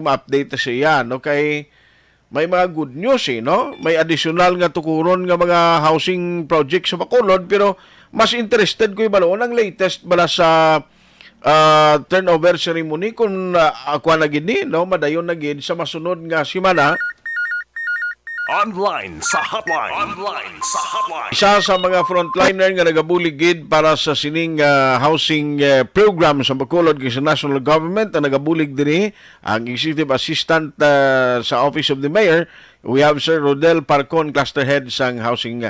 ma-update siya, no? Kay may mga good news, no? May additional nga tukuron nga mga housing projects sa Bacolod, pero mas interested ko yung ang latest bala sa turnover ceremony kung ako na gini, no? Madayon na gid sa masunod nga simana. Online sa hotline. Isa sa mga frontliner nga nagabulig para sa sining housing program sa Bacolod sa national government ang nagabulig diri ang executive assistant sa Office of the Mayor. We have Sir Rodel Parcon, cluster head sang housing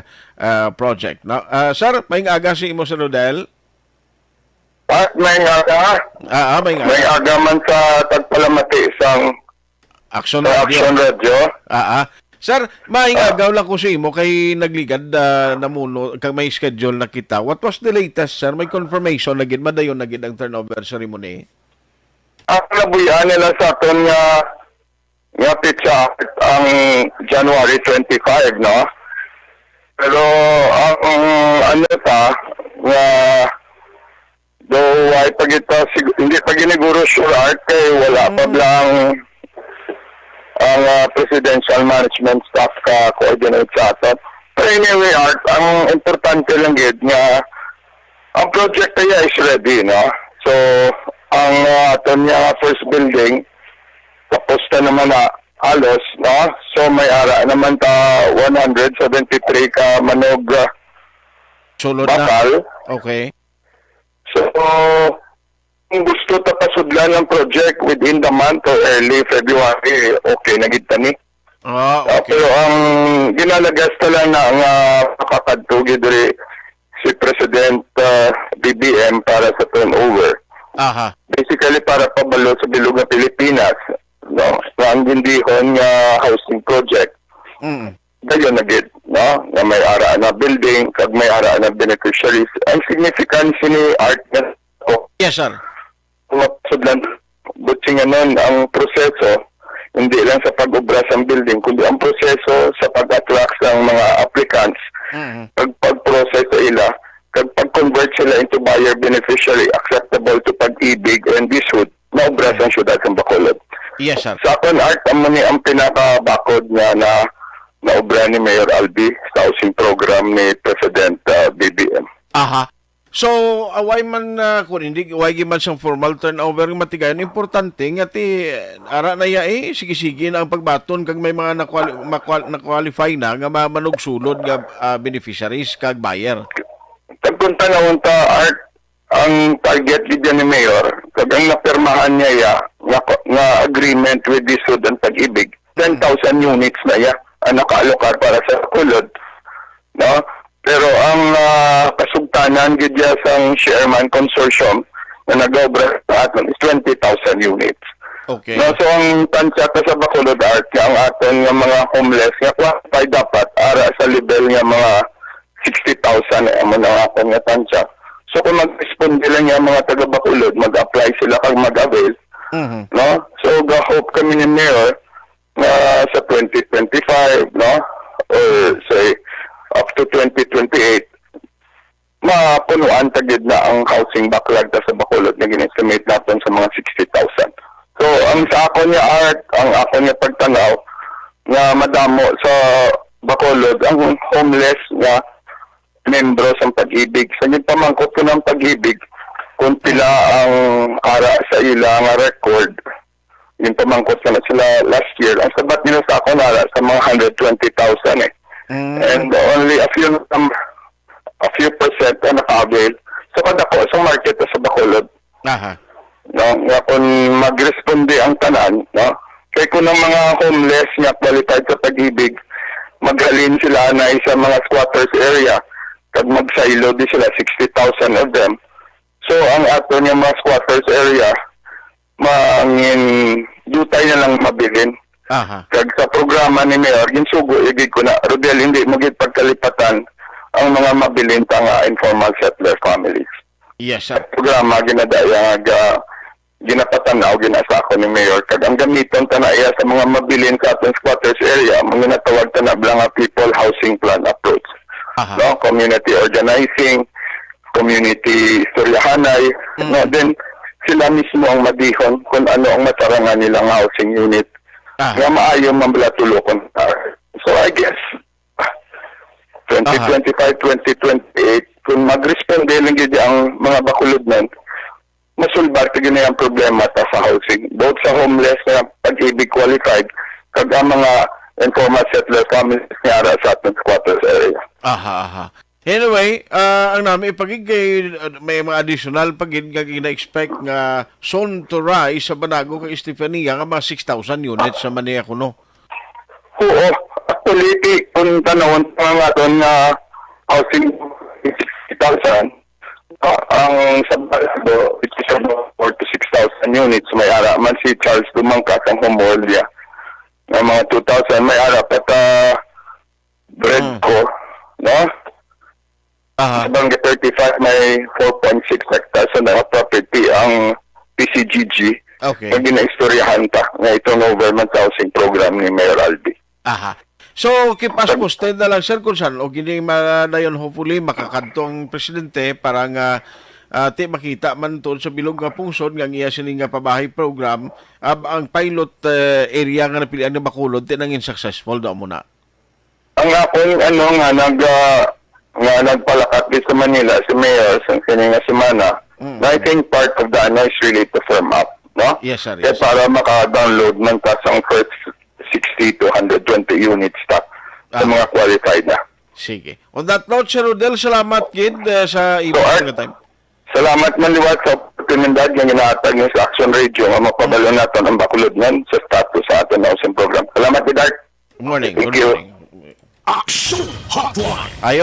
project. Now, sir, may aga si imo Sir Rodel? May aga. May aga. May aga man sa tagpalamati sang Action Radio. Sir, maingagaw lang ko sa imo kay nagligad na muno kag may schedule na kita. What was the latest, sir? May confirmation na gid madayon na gid ang turnover ceremony? Ang nabuyan nila sa aton nga pitsa ang January 25, no? Pero ang ano ta nga though ay pagita hindi pa giniguro sure art kay wala pa lang ang presidential management staff coordinate sa ato. Pero anyway, Art, ang importante lang gid nga ang project niya is ready, no? So, ang aton nga first building tapos na naman na halos, no? So, may ara naman ta 173 ka manog Sulod bakal. na. Okay. So, kung gusto ta pasudlan ng project within the month or early February, okay na gid tani. Okay. Pero ang ginalagas lang na nga makakadtugi diri si President BBM para sa turnover. Aha. Basically para pabalo sa bilog ng Pilipinas, no? Ang gindihon nga housing project. Dayon na gid, no? Nga may ara na building kag may ara na beneficiaries. Ang significance ni Art na Yes, sir. mapasudlan butsi nga nun ang proseso hindi lang sa pag-ubra sa building kundi ang proseso sa pag-attract ng mga applicants pag-process sa ila pag-convert sila into buyer beneficiary acceptable to Pag-ibig and Bisud maubra sa syudad ng Bacolod. Yes, sir. Sa akong Art ang pinaka-bakod na naubra ni Mayor Albi sa housing program ni President BBM. Aha. So, away man kung hindi, away man siyang formal turnover ng matigayon, importante nga ara na ya sige-sige na ang pagbaton kag may mga na-qualify na nga manog sulod nga beneficiaries kag buyer. Tagpunta na unta Art ang target ni Mayor kag ang napirmahan niya nga agreement with the Sudan Pag-ibig 10,000 units na ya ang nakaalokar para sa kulod, no? Pero ang kasugtanan gid sa Chairman Consortium na nag-obra sa aton is 20,000 units. Okay. No, so ang tansya sa Bacolod Art nga ang aton nga mga homeless nga qualified dapat ara sa level nga mga 60,000 amo na aton nga tansya. So kung mag-respond lang nga mga taga Bacolod, mag-apply sila kag mag-avail. No? So ga-hope kami ni Mayor na sa 2025, no? Or say up to 2028 mapunuan tagid na ang housing backlog sa Bacolod na gin-estimate natin sa mga 60,000. So ang sa ako niya Art, ang ako niya pagtanaw na madamo sa Bacolod ang homeless nga membro sa Pag-ibig. Sa so, pamangkot ko ng Pag-ibig kung pila ang ara sa ila nga record yung pamangkot na sila last year ang sabat nila sa ako na sa mga 120,000 and only a few percent na naka-avail. So kadako sa market sa Bacolod. Aha. No, nga kung mag-responde ang tanan, no? Kaya kung ang mga homeless nga qualified sa Pag-ibig, maghalin sila na sa mga squatters area, kag magsaylo di sila 60,000 of them. So ang ato niya mga squatters area, mangin dutay na lang mabilin. Aha. Kag sa programa ni Mayor, ginsugo igig ko na Rodel hindi mo gid pagkalipatan ang mga mabilin nga informal settler families. Yes, sir. Programa ginadaya nga ginapatanaw ginasako ni Mayor kag ang gamiton tanaya sa mga mabilin sa atong squatters area mga natawag tanab lang nga people housing plan approach. No, community organizing, community istoryahanay, no, then sila mismo ang madihon kung ano ang matarangan nilang housing unit Ah. nga maayo mambulatulokon. So I guess 2025, 2028, kung mag-responde lang gid ang mga bakulod nan, masulbar tigin na ang problema ta sa housing. Both sa homeless na pag-ibig qualified, kag ang mga informal settler families nga ara sa atong squatters area. Aha. Anyway, ang namin ipagigay may mga additional pagin nga gina-expect nga zone to rise sa Banago kay Estefania nga mga 6,000 units sa Manila kuno. Oo. Actually, kung tanawon pa nga doon na housing 60,000, ang sa Banago, it is about 4 to 6,000 units. May ara man si Charles Dumangkat ang Humolya na mga 2,000. May ara pat Bredco, no? Aha. Sa Barangay 35 may 4.6 hectares na property ang PCGG Okay. na ginaistoryahan ta na itong government housing program ni Mayor Albi. Aha. So, keep us posted na lang, sir, kung saan o gini dayon hopefully makakadto ang presidente para nga ti makita man to sa bilog nga pungsod nga iya sini nga pabahay program ang pilot area nga napilian ni Bacolod tinangin successful daw muna. Ang akong nga nagpalakat dito sa Manila si Mayor sa kanyang semana, I think part of the is really to firm up, no? Yes, sir. Kaya Yes. para maka-download man ta sa first 60 to 120 units stock sa mga qualified na. Sige. On that note, Sir Rodel, salamat kid sa So, ibang Art, time. salamat man liwat sa oportunidad nga ginahatag niyo sa Action Radio nga mapabalo natin ang Bacolod nan sa status sa ating housing program. Salamat, Art. Good morning. Thank Good you. morning. Action Hotline. Ayos.